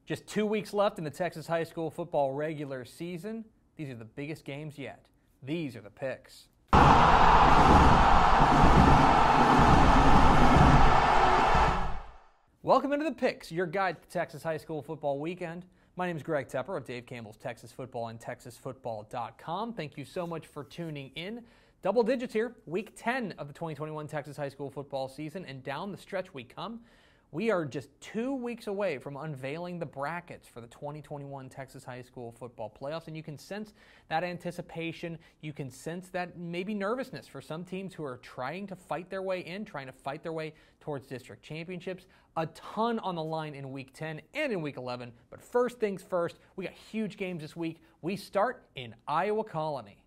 Just 2 weeks left in the Texas high school football regular season. These are the biggest games yet. These are the picks. Welcome into the picks, your guide to Texas high school football weekend. My name is Greg Tepper of Dave Campbell's Texas Football and TexasFootball.com. Thank you so much for tuning in. Double digits here, week 10 of the 2021 Texas high school football season, and down the stretch we come. We are just 2 weeks away from unveiling the brackets for the 2021 Texas high school football playoffs, and you can sense that anticipation. You can sense that maybe nervousness for some teams who are trying to fight their way in, trying to fight their way towards district championships. A ton on the line in week 10 and in week 11, but first things first, we got huge games this week. We start in Iowa Colony.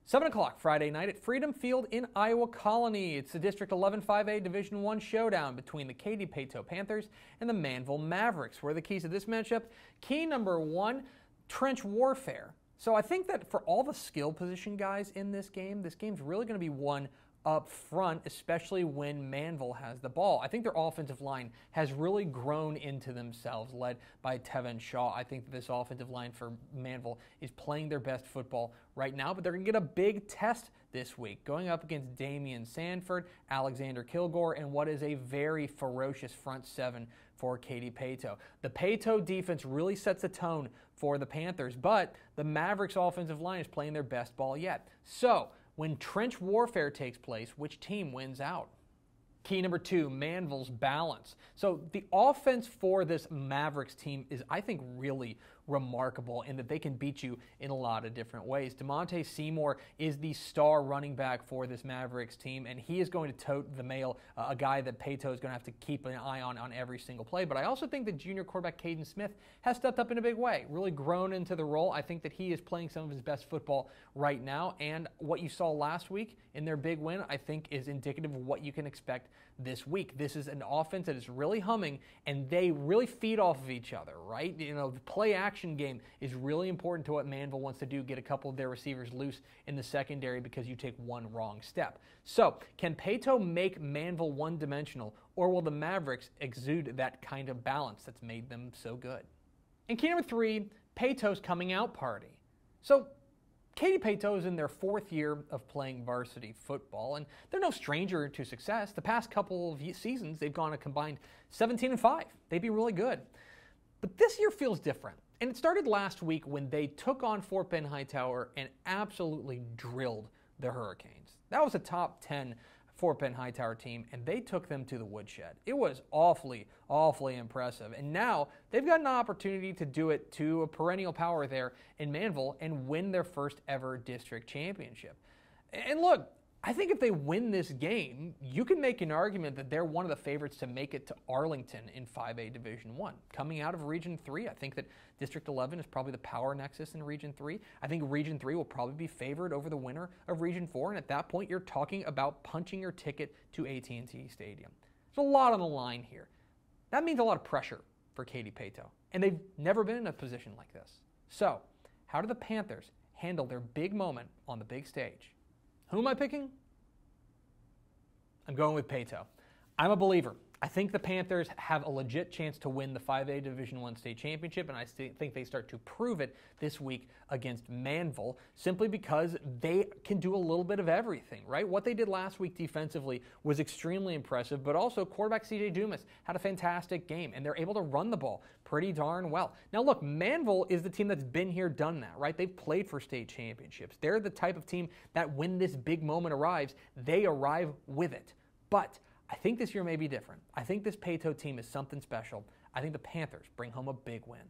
7 o'clock Friday night at Freedom Field in Iowa Colony. It's the District 11 5A Division I showdown between the Katy Panthers and the Manville Mavericks. What are the keys to this matchup? Key number one, trench warfare. So I think that for all the skill position guys in this game's really going to be won up front, especially when Manville has the ball. I think their offensive line has really grown into themselves, led by Tevin Shaw. I think that this offensive line for Manville is playing their best football right now, but they're going to get a big test this week, going up against Damian Sanford, Alexander Kilgore, and what is a very ferocious front seven for Katy Pato. The Pato defense really sets the tone for the Panthers, but the Mavericks offensive line is playing their best ball yet. So, when trench warfare takes place, which team wins out? Key number two, Manville's balance. So the offense for this Mavericks team is, I think, really remarkable in that they can beat you in a lot of different ways. DeMonte Seymour is the star running back for this Mavericks team, and he is going to tote the mail, a guy that Pato is going to have to keep an eye on every single play. But I also think that junior quarterback Caden Smith has stepped up in a big way, really grown into the role. I think that he is playing some of his best football right now, and what you saw last week in their big win, I think, is indicative of what you can expect this week. This is an offense that is really humming, and they really feed off of each other, right? You know, the play-action game is really important to what Manville wants to do, get a couple of their receivers loose in the secondary because you take one wrong step. So, can Pato make Manville one-dimensional, or will the Mavericks exude that kind of balance that's made them so good? And key number three, Pato's coming out party. So, Katy Pato is in their fourth year of playing varsity football, and they're no stranger to success. The past couple of seasons, they've gone a combined 17-5. They'd be really good. But this year feels different, and it started last week when they took on Fort Bend Hightower and absolutely drilled the Hurricanes. That was a top 10 Fort Bend Hightower team, and they took them to the woodshed. It was awfully impressive. And now they've got an opportunity to do it to a perennial power there in Manville and win their first ever district championship. And look, I think if they win this game, you can make an argument that they're one of the favorites to make it to Arlington in 5A Division I. Coming out of Region 3, I think that District 11 is probably the power nexus in Region 3. I think Region 3 will probably be favored over the winner of Region 4, and at that point, you're talking about punching your ticket to AT&T Stadium. There's a lot on the line here. That means a lot of pressure for Katy Pato, and they've never been in a position like this. So, how do the Panthers handle their big moment on the big stage? Who am I picking? I'm going with Pato. I'm a believer. I think the Panthers have a legit chance to win the 5A Division I state championship, and I think they start to prove it this week against Manville simply because they can do a little bit of everything, right? What they did last week defensively was extremely impressive, but also quarterback C.J. Dumas had a fantastic game, and they're able to run the ball pretty darn well. Now look, Manville is the team that's been here, done that, right? They've played for state championships. They're the type of team that when this big moment arrives, they arrive with it. But I think this year may be different. I think this Pato team is something special. I think the Panthers bring home a big win.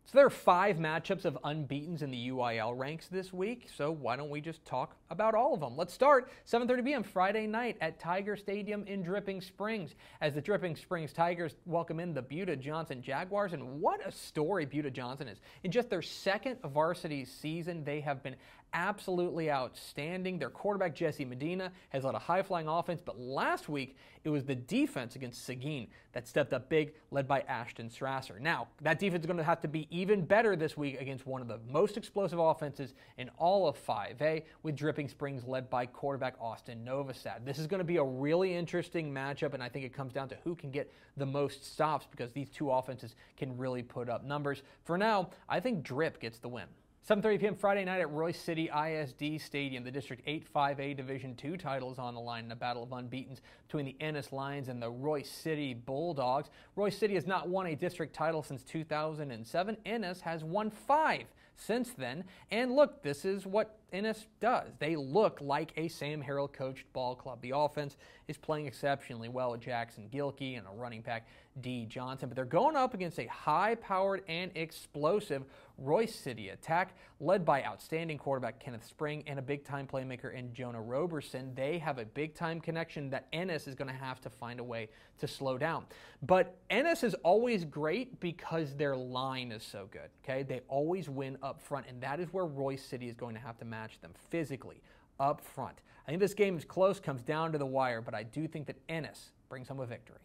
So there are 5 matchups of unbeatens in the UIL ranks this week, so why don't we just talk about all of them? Let's start 7:30 p.m. Friday night at Tiger Stadium in Dripping Springs as the Dripping Springs Tigers welcome in the Buda Johnson Jaguars, and what a story Buda Johnson is. In just their second varsity season, they have been absolutely outstanding. Their quarterback, Jesse Medina, has led a high-flying offense, but last week it was the defense against Seguin that stepped up big, led by Ashton Strasser. Now, that defense is going to have to be even better this week against one of the most explosive offenses in all of 5A, with Dripping Springs led by quarterback Austin Novosad. This is going to be a really interesting matchup, and I think it comes down to who can get the most stops, because these two offenses can really put up numbers. For now, I think Drip gets the win. 7:30 p.m. Friday night at Royce City ISD Stadium. The District 8 5A Division II title is on the line in a battle of unbeatens between the Ennis Lions and the Royce City Bulldogs. Royce City has not won a district title since 2007. Ennis has won 5 since then. And look, this is what Ennis does. They look like a Sam Harrell coached ball club. The offense is playing exceptionally well with Jackson Gilkey and a running back, D. Johnson, but they're going up against a high-powered and explosive Royce City attack led by outstanding quarterback Kenneth Spring and a big-time playmaker in Jonah Roberson. They have a big-time connection that Ennis is going to have to find a way to slow down. But Ennis is always great because their line is so good, okay? They always win up front, and that is where Royce City is going to have to match them physically up front. I think this game is close, comes down to the wire, but I do think that Ennis brings home a victory.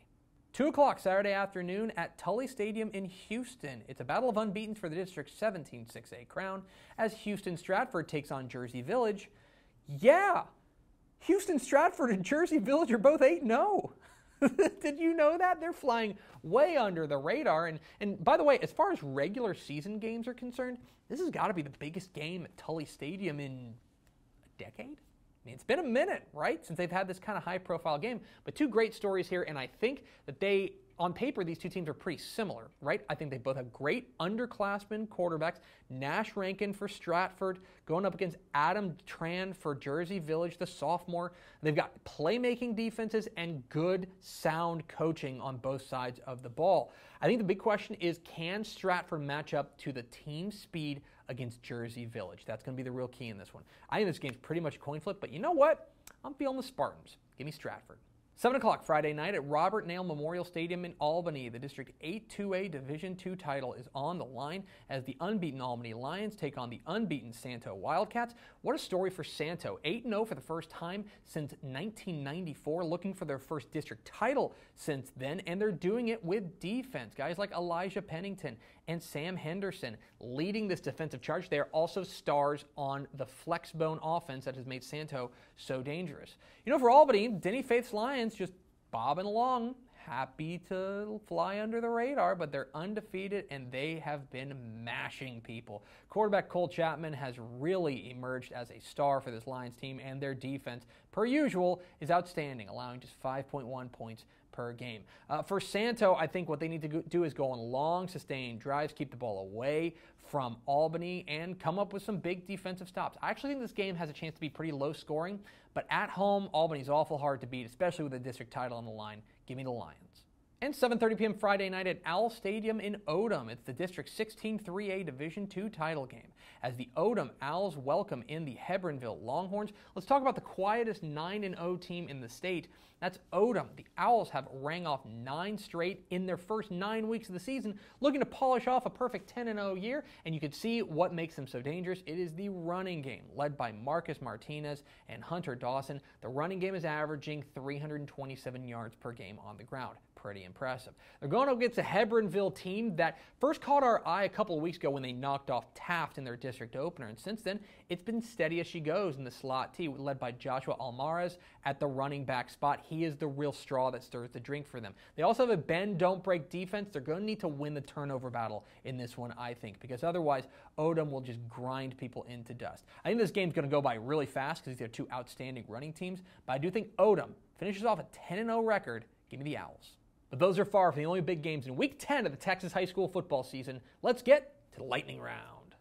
2 o'clock Saturday afternoon at Tully Stadium in Houston. It's a battle of unbeatens for the District 17 6A crown as Houston Stratford takes on Jersey Village. Yeah, Houston Stratford and Jersey Village are both 8-0. Did you know that? They're flying way under the radar. And by the way, as far as regular season games are concerned, this has got to be the biggest game at Tully Stadium in a decade? I mean, it's been a minute, right, since they've had this kind of high-profile game. But 2 great stories here, and I think that on paper, these two teams are pretty similar, right? I think they both have great underclassmen quarterbacks. Nash Rankin for Stratford going up against Adam Tran for Jersey Village, the sophomore. They've got playmaking defenses and good, sound coaching on both sides of the ball. I think the big question is, can Stratford match up to the team speed against Jersey Village? That's going to be the real key in this one. I think this game's pretty much a coin flip, but you know what? I'm feeling the Spartans. Give me Stratford. 7 o'clock Friday night at Robert Nail Memorial Stadium in Albany. The District 8 2A Division II title is on the line as the unbeaten Albany Lions take on the unbeaten Santo Wildcats. What a story for Santo. 8-0 for the first time since 1994, looking for their first district title since then, and they're doing it with defense. Guys like Elijah Pennington and Sam Henderson leading this defensive charge. They are also stars on the flexbone offense that has made Santo so dangerous. You know, for Albany, Denny Faith's Lions just bobbing along, happy to fly under the radar, but they're undefeated and they have been mashing people. Quarterback Cole Chapman has really emerged as a star for this Lions team, and their defense, per usual, is outstanding, allowing just 5.1 points per game. For Santo, I think what they need to do is go on long, sustained drives, keep the ball away from Albany, and come up with some big defensive stops. I actually think this game has a chance to be pretty low scoring, but at home, Albany's awful hard to beat, especially with the district title on the line. Give me the Lions. And 7:30 p.m. Friday night at Owl Stadium in Odom. It's the District 16 3A Division II title game. As the Odom Owls welcome in the Hebronville Longhorns. Let's talk about the quietest 9-0 team in the state. That's Odom. The Owls have rang off 9 straight in their first 9 weeks of the season, looking to polish off a perfect 10-0 year, and you can see what makes them so dangerous. It is the running game, led by Marcus Martinez and Hunter Dawson. The running game is averaging 327 yards per game on the ground. Pretty impressive. They're going up against a Hebronville team that first caught our eye a couple of weeks ago when they knocked off Taft in their district opener, and since then, it's been steady as she goes in the slot T, led by Joshua Almaraz at the running back spot. He is the real straw that stirs the drink for them. They also have a bend, don't break defense. They're going to need to win the turnover battle in this one, I think, because otherwise, Odom will just grind people into dust. I think this game's going to go by really fast because these are 2 outstanding running teams, but I do think Odom finishes off a 10-0 record. Give me the Owls. But those are far from the only big games in Week 10 of the Texas high school football season. Let's get to the lightning round.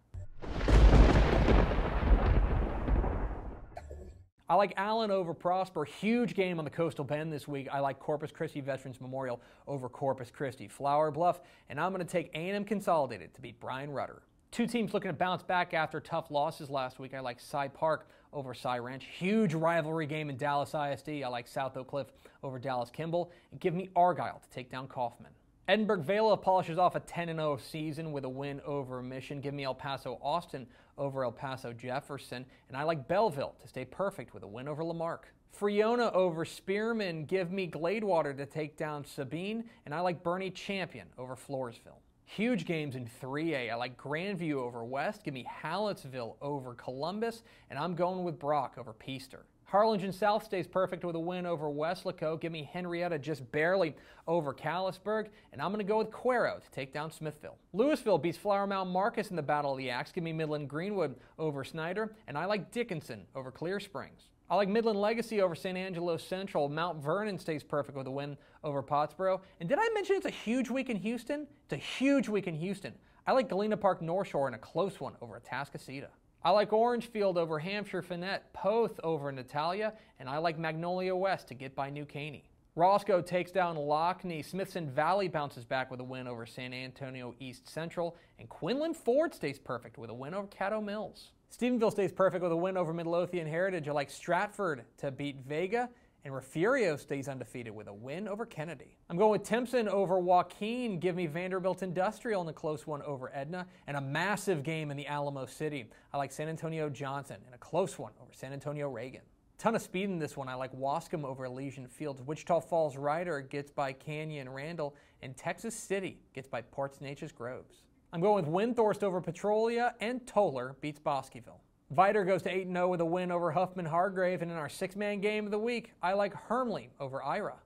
I like Allen over Prosper. Huge game on the Coastal Bend this week. I like Corpus Christi Veterans Memorial over Corpus Christi Flower Bluff. And I'm going to take A&M Consolidated to beat Brian Rudder. 2 teams looking to bounce back after tough losses last week. I like Cy Park over Cy Ranch. Huge rivalry game in Dallas ISD. I like South Oak Cliff over Dallas Kimball. And give me Argyle to take down Kaufman. Edinburgh Vela polishes off a 10-0 season with a win over Mission. Give me El Paso Austin over El Paso Jefferson. And I like Belleville to stay perfect with a win over Lamarck. Friona over Spearman. Give me Gladewater to take down Sabine. And I like Bernie Champion over Floresville. Huge games in 3A. I like Grandview over West. Give me Hallettsville over Columbus. And I'm going with Brock over Peaster. Harlingen South stays perfect with a win over Weslaco. Give me Henrietta just barely over Callisburg. And I'm going to go with Cuero to take down Smithville. Louisville beats Flower Mound Marcus in the Battle of the Axe. Give me Midland Greenwood over Snyder. And I like Dickinson over Clear Springs. I like Midland Legacy over San Angelo Central. Mount Vernon stays perfect with a win over Pottsboro. And did I mention it's a huge week in Houston? It's a huge week in Houston. I like Galena Park North Shore in a close one over Atascocita. I like Orangefield over Hampshire Finette, Poth over Natalia, and I like Magnolia West to get by New Caney. Roscoe takes down Lockney. Smithson Valley bounces back with a win over San Antonio East Central, and Quinlan Ford stays perfect with a win over Caddo Mills. Stephenville stays perfect with a win over Midlothian Heritage. I like Stratford to beat Vega, and Refugio stays undefeated with a win over Kennedy. I'm going with Timpson over Joaquin. Give me Vanderbilt Industrial in a close one over Edna, and a massive game in the Alamo City. I like San Antonio Johnson in a close one over San Antonio Reagan. Ton of speed in this one. I like Wascom over Elysian Fields. Wichita Falls Ryder gets by Canyon Randall, and Texas City gets by Ports Neches Groves. I'm going with Windthorst over Petrolia, and Toller beats Bosqueville. Viter goes to 8-0 with a win over Huffman Hargrave, and in our 6-man game of the week, I like Hermley over Ira.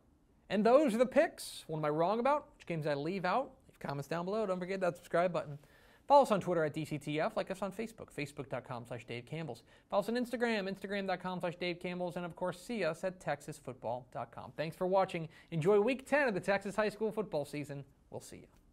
And those are the picks. What am I wrong about? Which games did I leave out? Leave comments down below. Don't forget that subscribe button. Follow us on Twitter at DCTF. Like us on Facebook, facebook.com/DaveCampbells. Follow us on Instagram, instagram.com/DaveCampbells. And, of course, see us at TexasFootball.com. Thanks for watching. Enjoy Week 10 of the Texas high school football season. We'll see you.